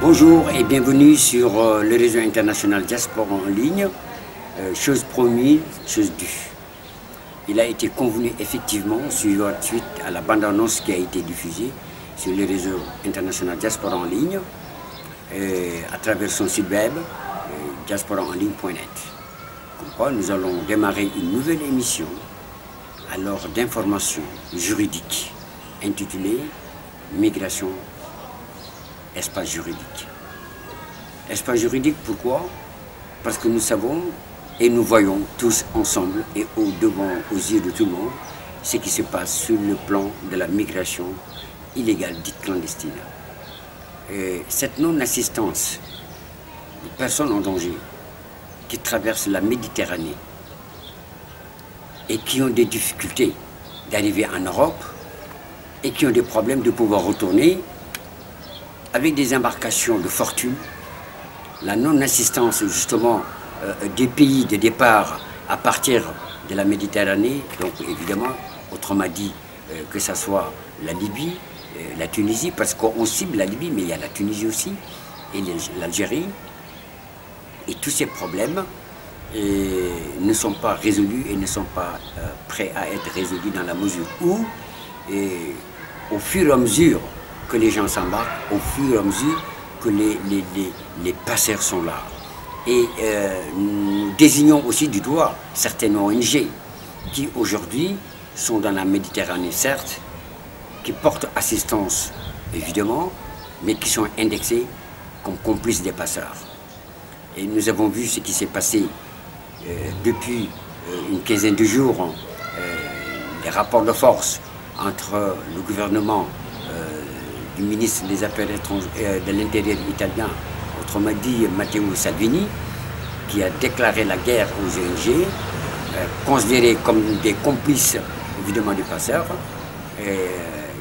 Bonjour et bienvenue sur le réseau international Diaspora en ligne. Chose promise, chose due. Il a été convenu effectivement, suite à la bande-annonce qui a été diffusée sur le réseau international Diaspora en ligne, à travers son site web, diasporaenligne.net. Comme quoi nous allons démarrer une nouvelle émission alors d'information juridique intitulée Migration, espace juridique. Espace juridique, pourquoi? Parce que nous savons et nous voyons tous ensemble et aux yeux de tout le monde ce qui se passe sur le plan de la migration illégale dite clandestine. Et cette non-assistance de personnes en danger qui traversent la Méditerranée et qui ont des difficultés d'arriver en Europe et qui ont des problèmes de pouvoir retourner avec des embarcations de fortune, la non-assistance justement des pays de départ à partir de la Méditerranée, donc évidemment, autrement dit, que ce soit la Libye, la Tunisie, parce qu'on cible la Libye, mais il y a la Tunisie aussi, et l'Algérie, et tous ces problèmes ne sont pas résolus et ne sont pas prêts à être résolus dans la mesure où, au fur et à mesure que les gens s'embarquent, au fur et à mesure que les passeurs sont là. Et nous désignons aussi du doigt certaines ONG qui aujourd'hui sont dans la Méditerranée, certes, qui portent assistance évidemment, mais qui sont indexées comme complices des passeurs. Et nous avons vu ce qui s'est passé depuis une quinzaine de jours, les rapports de force entre le gouvernement du ministre des Affaires étrangères de l'Intérieur italien, autrement dit Matteo Salvini, qui a déclaré la guerre aux ONG, considérés comme des complices évidemment des passeurs,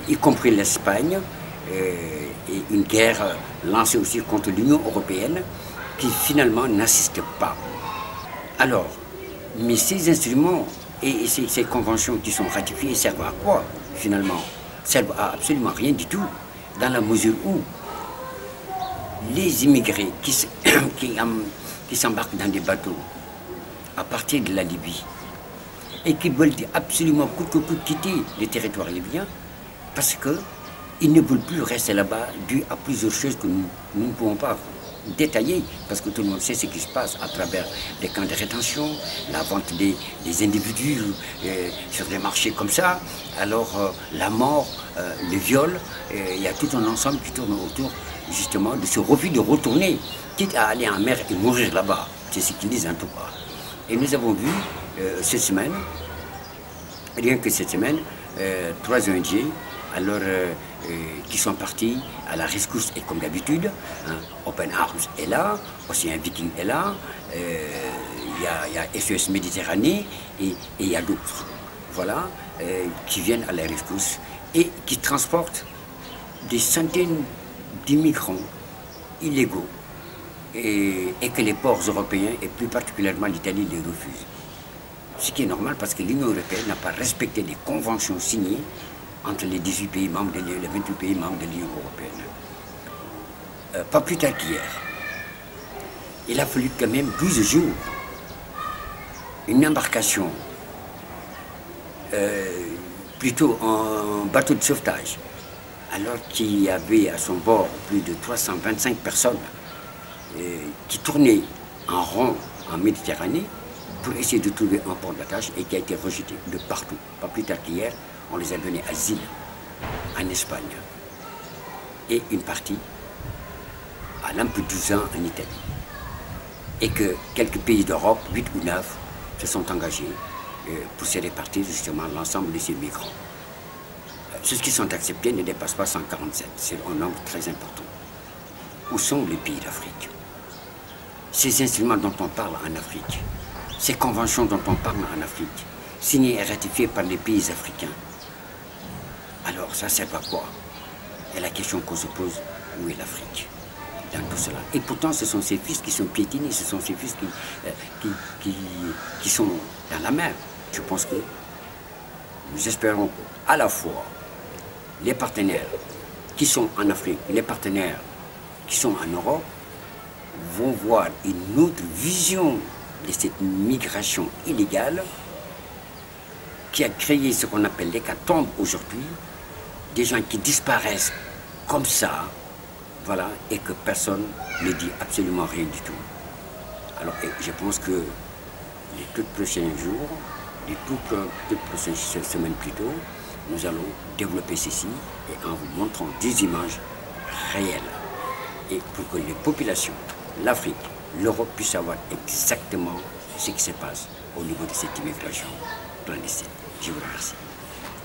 y compris l'Espagne, et une guerre lancée aussi contre l'Union européenne, qui finalement n'assiste pas. Alors, mais ces instruments et ces conventions qui sont ratifiées servent à quoi finalement? Servent à absolument rien du tout, dans la mesure où les immigrés qui s'embarquent dans des bateaux à partir de la Libye et qui veulent absolument coûte que coûte quitter le territoire libyen parce qu'ils ne veulent plus rester là-bas dû à plusieurs choses que nous ne pouvons pas détailler parce que tout le monde sait ce qui se passe à travers les camps de rétention, la vente des individus sur des marchés comme ça, alors la mort, le viol, il y a tout un ensemble qui tourne autour justement de ce refus de retourner, quitte à aller en mer et mourir là-bas. C'est ce qu'ils disent en tout cas. Et nous avons vu cette semaine, rien que cette semaine, 3 ONG, alors qui sont partis à la rescousse, et comme d'habitude, hein, Open Arms est là, Océan Viking est là, il y a SOS Méditerranée, et il y a d'autres, voilà, qui viennent à la rescousse et qui transportent des centaines d'immigrants illégaux et que les ports européens, et plus particulièrement l'Italie, les refusent. Ce qui est normal parce que l'Union européenne n'a pas respecté les conventions signées entre les 18 pays membres, les 28 pays membres de l'Union européenne. Pas plus tard qu'hier, il a fallu quand même 12 jours, une embarcation, plutôt un bateau de sauvetage, alors qu'il y avait à son bord plus de 325 personnes qui tournaient en rond en Méditerranée pour essayer de trouver un port d'attache et qui a été rejeté de partout. Pas plus tard qu'hier, on les a donné asile en Espagne et une partie à Lampedusa en Italie. Et que quelques pays d'Europe, 8 ou 9, se sont engagés pour se répartir justement l'ensemble de ces migrants. Ceux qui sont acceptés ne dépassent pas 147, c'est un nombre très important. Où sont les pays d'Afrique? Ces instruments dont on parle en Afrique, ces conventions dont on parle en Afrique, signées et ratifiées par les pays africains, alors ça sert à quoi? Et la question qu'on se pose, où est l'Afrique dans tout cela? Et pourtant ce sont ces fils qui sont piétinés, ce sont ces fils qui sont dans la mer. Je pense que nous espérons à la fois les partenaires qui sont en Afrique, les partenaires qui sont en Europe vont voir une autre vision de cette migration illégale qui a créé ce qu'on appelle l'hécatombe aujourd'hui, des gens qui disparaissent comme ça, voilà, et que personne ne dit absolument rien du tout. Alors, je pense que les tout prochains jours, les toutes prochaines semaines plutôt, nous allons développer ceci et en vous montrant des images réelles. Et pour que les populations, l'Afrique, l'Europe puissent savoir exactement ce qui se passe au niveau de cette immigration clandestine. Je vous remercie.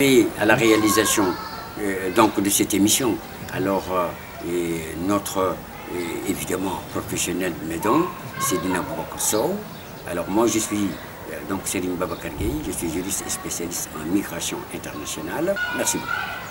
Et à la réalisation donc de cette émission, alors notre évidemment professionnel Médon, c'est Dina Boubacar Sow. Alors moi je suis donc Serigne Babacar Gueye, je suis juriste et spécialiste en migration internationale. Merci beaucoup.